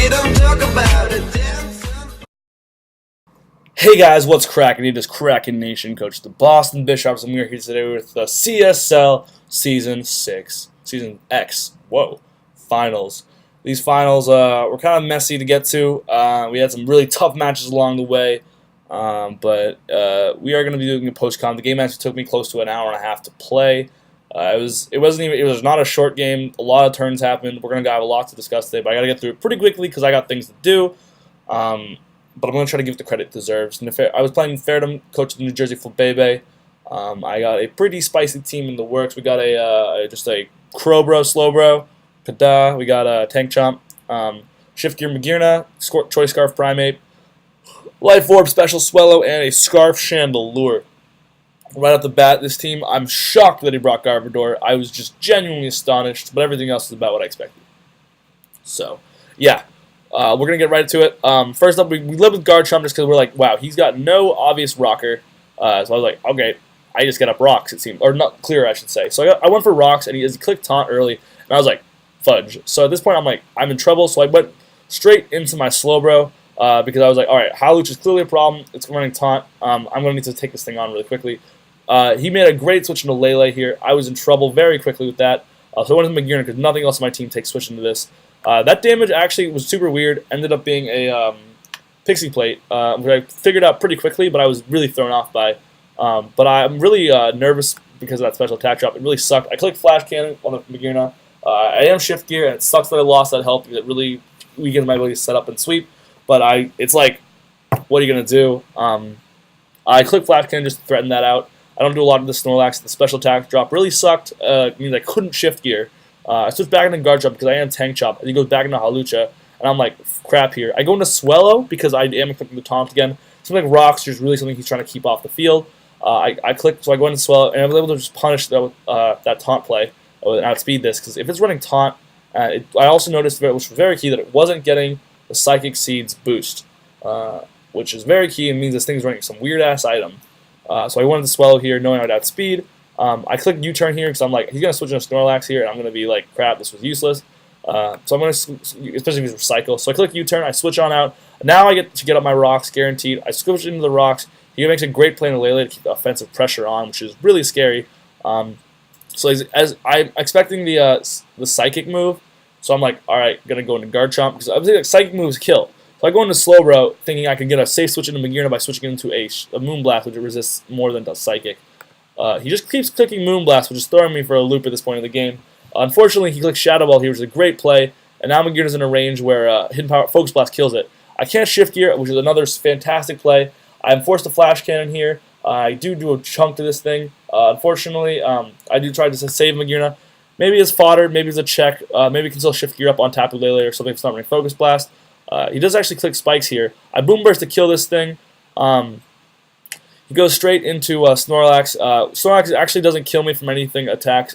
don't talk about it. Hey guys, what's cracking? It is Kraken Nation, Coach the Boston Bisharps, and we are here today with the CSL Season 6, Season X, finals. These finals were kind of messy to get to. We had some really tough matches along the way, but we are going to be doing a post-con. The game actually took me close to an hour and a half to play. It was not a short game. A lot of turns happened. We're going to have a lot to discuss today, but I got to get through it pretty quickly because I got things to do. But I'm going to try to give it the credit it deserves. And I was playing Fairham, coach of the New Jersey Flabebe. I got a pretty spicy team in the works. We got just a Crowbro, Slowbro, Kada. We got a Tank Chomp, Shift Gear Magirna, Choice Scarf Primate, Life Orb Special Swellow, and a Scarf Chandelure. Right off the bat, this team, I'm shocked that he brought Garbodor. I was just genuinely astonished, but everything else is about what I expected. So, yeah. We're going to get right to it. First up, we live with Garchomp just because we're like, wow, he's got no obvious rocker. So I was like, okay, I just get up rocks, it seemed. Or not clear, I should say. So I went for rocks, and he clicked taunt early, and I was like, fudge. So at this point, I'm like, I'm in trouble, so I went straight into my Slowbro because I was like, all right, Howluch is clearly a problem. It's running taunt. I'm going to need to take this thing on really quickly. He made a great switch into Lele here. I was in trouble very quickly with that. So I went into Magirna because nothing else in my team takes switch into this. That damage actually was super weird. Ended up being a Pixie Plate, which I figured out pretty quickly, but I was really thrown off by. But I'm really nervous because of that special attack drop. It really sucked. I clicked Flash Cannon on the Magirna. I am Shift Gear, and it sucks that I lost that health because it really weakens my ability to set up and sweep. But it's like, what are you going to do? I clicked Flash Cannon just to threaten that out. I don't do a lot of the Snorlax. The special attack drop really sucked. It means I couldn't Shift Gear. I switched back into Garchomp because I am Tank Chomp, and he goes back into Hawlucha, and I'm like, crap here. I go into Swellow because I am expecting the taunt again. Something like Rocks is really something he's trying to keep off the field. I click, so I go into Swellow, and I was able to just punish that taunt play and outspeed this, because if it's running taunt, I also noticed, which was very key, that it wasn't getting the Psychic Seeds boost, which is very key and means this thing's running some weird-ass item. So I went into Swellow here, knowing I'd outspeed. I clicked U-turn here because I'm like, he's going to switch into Snorlax here, and I'm going to be like, crap, this was useless. So I'm going to, especially if he's Recycle. So I click U-turn, I switch on out. Now I get to get up my rocks, guaranteed. I switch into the rocks. He makes a great play in the Lele to keep the offensive pressure on, which is really scary. So as I'm expecting the Psychic move, so I'm like, all right, going to go into Garchomp, because I was thinking like, Psychic moves kill. So I go into Slowbro, thinking I can get a safe switch into Magirna by switching into a Moonblast, which resists more than does Psychic. He just keeps clicking Moonblast, which is throwing me for a loop at this point in the game. Unfortunately, he clicked Shadow Ball here, which is a great play, and now Magirna's in a range where Hidden Power Focus Blast kills it. I can't Shift Gear, which is another fantastic play. I'm forced to Flash Cannon here. I do a chunk to this thing. Unfortunately, I do try to save Magirna. Maybe it's fodder, maybe it's a check, maybe he can still Shift Gear up on Tapu Lele or something if it's not running Focus Blast. He does actually click Spikes here. I Boom Burst to kill this thing. He goes straight into Snorlax. Snorlax actually doesn't kill me from any attacks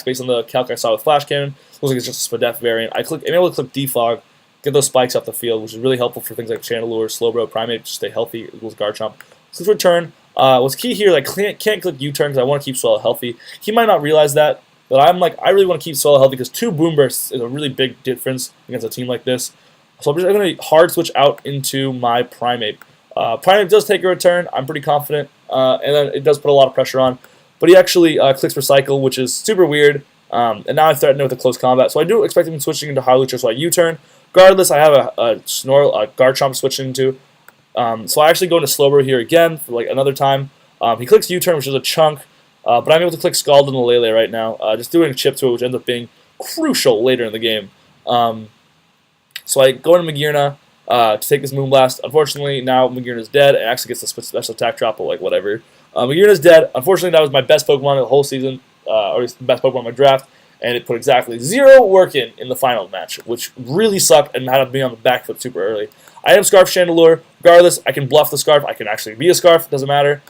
based on the calc I saw with Flash Cannon. Looks like it's just a Spadef variant. I'm able to click Defog, get those spikes off the field, which is really helpful for things like Chandelure, Slowbro, Primate, to stay healthy, as well as Garchomp. So return. What's key here, I can't click U-turn because I want to keep Swellow healthy. He might not realize that, but I'm like, I really want to keep Swellow healthy because 2 Boom Bursts is a really big difference against a team like this. So I'm going to hard switch out into my Primate. Primate does take a return, I'm pretty confident, and then it does put a lot of pressure on. But he actually clicks Recycle, which is super weird, and now I threaten it with a close combat. So I do expect him switching into Hawlucha, so I U-turn. Regardless, I have a Garchomp switching into. So I actually go into Slowbro here again for like another time. He clicks U-turn, which is a chunk, but I'm able to click Scald into Lele right now, just doing a chip to it, which ends up being crucial later in the game. So I go into Magirna to take this Moonblast. Unfortunately, now Magirna's dead and actually gets the special attack drop, but like whatever. Magirna's dead. Unfortunately, that was my best Pokemon of the whole season, or at least the best Pokemon in my draft, and it put exactly 0 work in the final match, which really sucked and had me on the back foot super early. I am Scarf Chandelure. Regardless, I can bluff the Scarf. I can actually be a Scarf. Doesn't matter.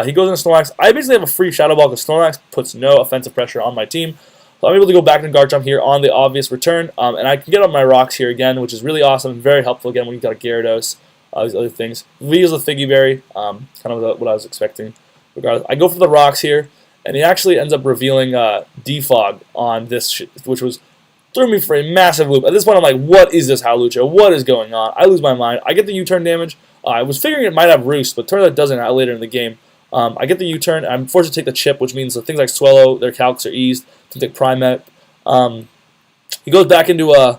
He goes into Snorlax. I basically have a free Shadow Ball because Snorlax puts no offensive pressure on my team. So I'm able to go back into Garchomp here on the obvious return, and I can get on my rocks here again, which is really awesome and very helpful again when you've got a Gyarados, these other things. V is a Figgy Berry, kind of what I was expecting. Regardless, I go for the rocks here, and he actually ends up revealing Defog on this, which was threw me for a massive loop. At this point, I'm like, what is this, Hawlucha? What is going on? I lose my mind. I get the U-turn damage. I was figuring it might have Roost, but turns out it doesn't later in the game. I get the U-turn. I'm forced to take the chip, which means things like Swellow, their calcs are eased. Things like Primeape. He goes back into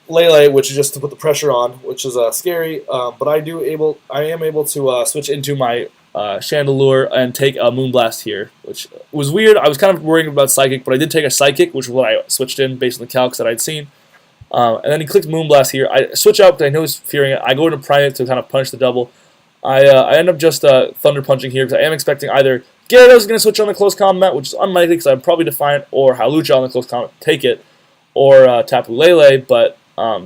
Lele, which is just to put the pressure on, which is scary. But I am able to switch into my Chandelure and take a Moonblast here, which was weird. I was kind of worrying about Psychic, but I did take a Psychic, which is what I switched in based on the calcs that I'd seen. And then he clicked Moonblast here. I switch out because I know he's fearing it. I go into Primeape to kind of punish the double. I end up just Thunder Punching here because I am expecting either Gyarados is going to switch on the close combat, which is unlikely because I'm probably Defiant, or Hawlucha on the close combat, take it, or Tapu Lele, but I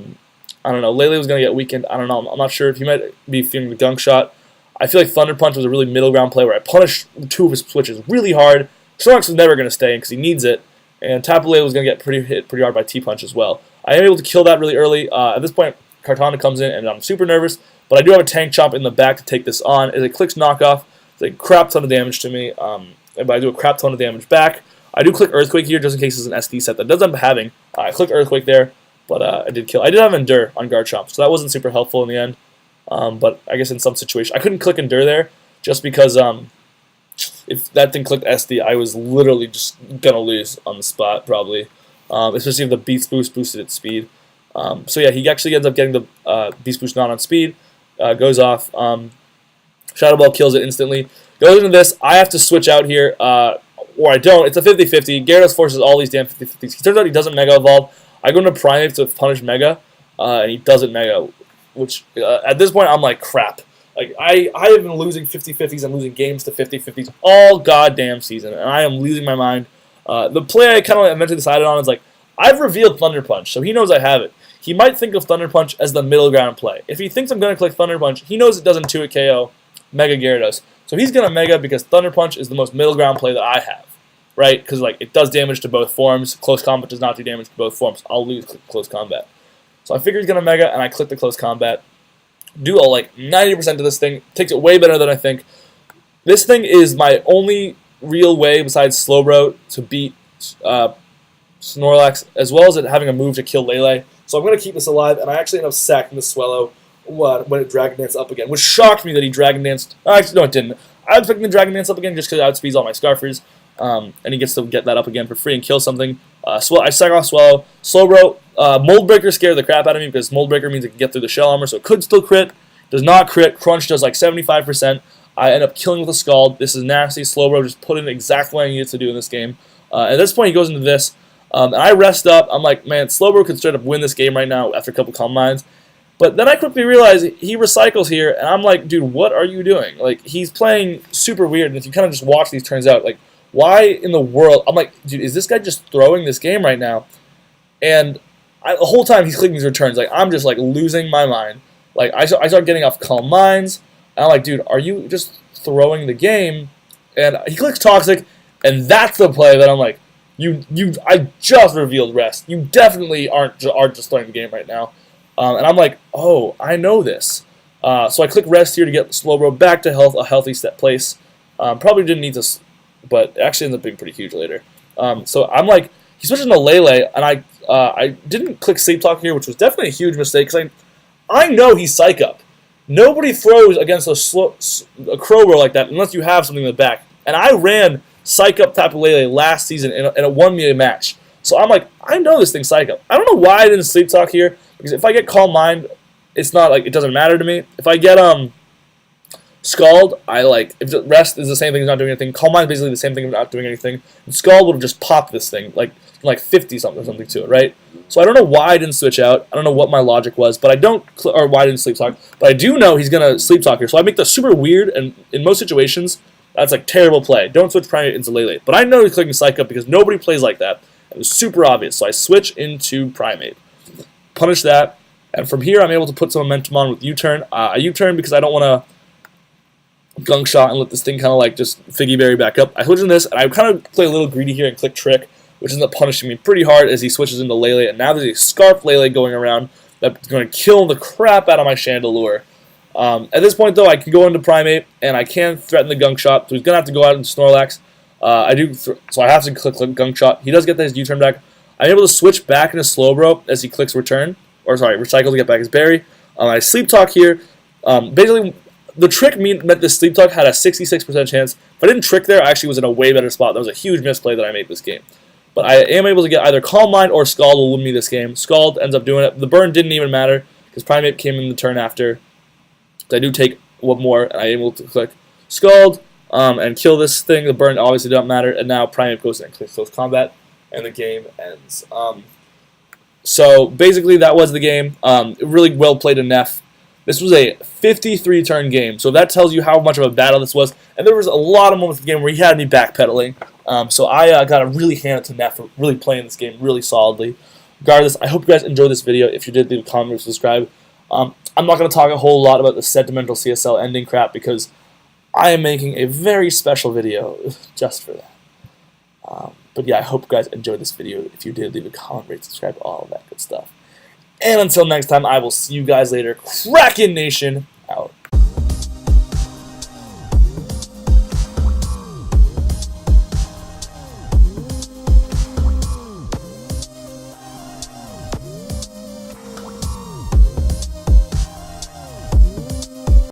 don't know. Lele was going to get weakened. I don't know. I'm not sure if he might be fearing the Gunk Shot. I feel like Thunder Punch was a really middle ground play where I punished two of his switches really hard. Snorlax is never going to stay in because he needs it, and Tapu Lele was going to get hit pretty hard by T-Punch as well. I am able to kill that really early. At this point, Kartana comes in, and I'm super nervous, but I do have a Tank Chomp in the back to take this on. As it clicks Knockoff, it's a crap ton of damage to me, but I do a crap ton of damage back. I do click Earthquake here just in case it's an SD set that does end up having. I clicked Earthquake there, but I did kill. I did have Endure on Garchomp, so that wasn't super helpful in the end. But I guess in some situations, I couldn't click Endure there just because if that thing clicked SD, I was literally just going to lose on the spot probably, especially if the Beast Boost boosted its speed. So yeah, he actually ends up getting the Beast Boost not on speed, goes off. Shadow Ball kills it instantly. Goes into this. I have to switch out here, or I don't. It's a 50-50. Gyarados forces all these damn 50-50s. He turns out he doesn't Mega Evolve. I go into Primeape to punish Mega, and he doesn't Mega, which at this point I'm like, crap. Like I have been losing 50-50s and losing games to 50-50s all goddamn season, and I am losing my mind. The play I kind of eventually decided on is like, I've revealed Thunder Punch, so he knows I have it. He might think of Thunder Punch as the middle ground play. If he thinks I'm going to click Thunder Punch, he knows it doesn't 2-hit KO Mega Gyarados. So he's going to Mega because Thunder Punch is the most middle ground play that I have, right? Because like it does damage to both forms. Close combat does not do damage to both forms. I'll lose close combat. So I figure he's going to Mega, and I click the close combat. Do all like 90% of this thing. Takes it way better than I think. This thing is my only real way besides Slowbro to beat Snorlax, as well as it having a move to kill Lele. So I'm going to keep this alive, and I actually end up sacking the Swellow when it Dragon Danced up again, which shocked me that he Dragon Danced. Actually, no, it didn't. I was expecting the Dragon Dance up again just because it outspeeds all my Scarfers, and he gets to get that up again for free and kill something. I sack off Swellow. Slowbro, Mold Breaker scared the crap out of me because Mold Breaker means it can get through the Shell Armor, so it could still crit. Does not crit. Crunch does like 75%. I end up killing with a Scald. This is nasty. Slowbro just put in exactly what I needed to do in this game. At this point, he goes into this. And I rest up. I'm like, man, Slowbro could straight up win this game right now after a couple Calm Minds. But then I quickly realize he recycles here, and I'm like, dude, what are you doing? Like, he's playing super weird, and if you kind of just watch these turns out, like, why in the world? I'm like, dude, is this guy just throwing this game right now? And the whole time he's clicking these returns, like, I'm just, like, losing my mind. Like, I start getting off Calm Minds, and I'm like, dude, are you just throwing the game? And he clicks Toxic, and that's the play that I'm like, I just revealed Rest. You definitely aren't just throwing the game right now. And I'm like, oh, I know this. So I click Rest here to get Slowbro back to a healthy set place. Probably didn't need this, but it actually ends up being pretty huge later. So I'm like, he switches into Lele, and I didn't click Sleep Talk here, which was definitely a huge mistake, because I know he's Psych Up. Nobody throws against a Crowbro like that unless you have something in the back. And I ran Psych Up Tapu Lele last season, and it won me a match. So I'm like, I know this thing's Psych Up. I don't know why I didn't Sleep Talk here, because if I get Calm Mind, it's not like it doesn't matter to me. If I get Scald, if Rest is the same thing as not doing anything. Calm Mind is basically the same thing as not doing anything. And Scald would have just popped this thing, like 50 something to it, right? So I don't know why I didn't switch out. I don't know what my logic was, but or why I didn't Sleep Talk. But I do know he's gonna Sleep Talk here. So I make the super weird, and in most situations, that's like terrible play. Don't switch Primeape into Lele. But I know he's clicking Psych Up because nobody plays like that. It was super obvious. So I switch into Primeape. Punish that. And from here, I'm able to put some momentum on with U-turn. I U-turn because I don't want to Gunk Shot and let this thing kind of like just Figgy Berry back up. I switch in this, and I kind of play a little greedy here and click Trick, which ends up punishing me pretty hard as he switches into Lele. And now there's a Scarf Lele going around that's going to kill the crap out of my Chandelure. At this point, though, I can go into Primeape, and I can threaten the Gunk Shot, so he's going to have to go out into Snorlax. So I have to click Gunk Shot. He does get his U-turn back. I'm able to switch back into Slowbro as he clicks return, or sorry, recycle to get back his berry. I sleep talk here. Basically, the trick meant this sleep talk had a 66% chance. If I didn't trick there, I actually was in a way better spot. That was a huge misplay that I made this game. But I am able to get either Calm Mind or Scald will win me this game. Scald ends up doing it. The burn didn't even matter because Primate came in the turn after. So I do take one more, and I'm able to click Scald and kill this thing. The burn obviously doesn't matter, and now Primate goes in and clicks Close Combat, and the game ends. So basically, that was the game. Really well played in Neff. This was a 53-turn game, so that tells you how much of a battle this was. And there was a lot of moments in the game where he had me backpedaling. So I got to really hand it to Neff for really playing this game really solidly. Regardless, I hope you guys enjoyed this video. If you did, leave a comment or subscribe. I'm not going to talk a whole lot about the sentimental CSL ending crap because I am making a very special video just for that. But yeah, I hope you guys enjoyed this video. If you did, leave a comment, rate, subscribe, all of that good stuff. And until next time, I will see you guys later. Kraken Nation, out.